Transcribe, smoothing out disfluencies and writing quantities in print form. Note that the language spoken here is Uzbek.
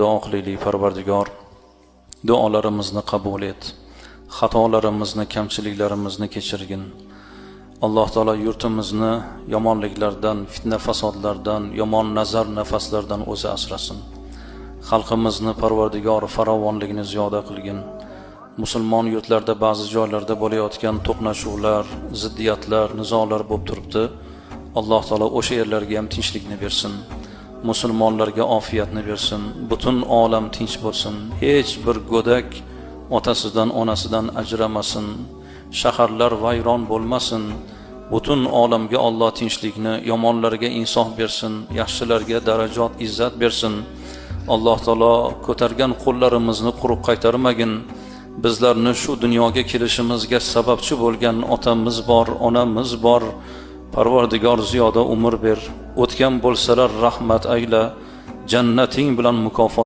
Duo qilaylik, Parvardigor, duolarimizni qabul et. Xatolarimizni, kamchiliklarimizni kechirgin. Alloh taolo yurtimizni yomonliklardan, fitna fasodlardan, yomon nazar nafaslardan o'zi asrasin. Xalqimizni Parvardigor farovonligini ziyoda qilgin. Musulmon yurtlarda ba'zi joylarda bo'layotgan to'qnashuvlar, ziddiyatlar, nizolar bo'lib turibdi. Alloh taolo o'sha yerlarga ham tinchlikni bersin. Musulmonlarga ofiyatni bersin. Butun olam tinch bo'lsin. Hech bir go'dak otasidan, onasidan ajramasin. Shaharlar vayron bo'lmasin. Butun olamga Alloh tinchlikni, yomonlarga insof bersin, yaxshilarga darajat, izzat bersin. Alloh taolo ko'targan qo'llarimizni quruq qaytarmagin. Bizlarni shu dunyoga kelishimizga sababchi bo'lgan otamiz bor, onamiz bor. Parvardigor ziyoda umr ber. O'tgan bo'lsalar rahmat ayla. Jannating bilan mukofot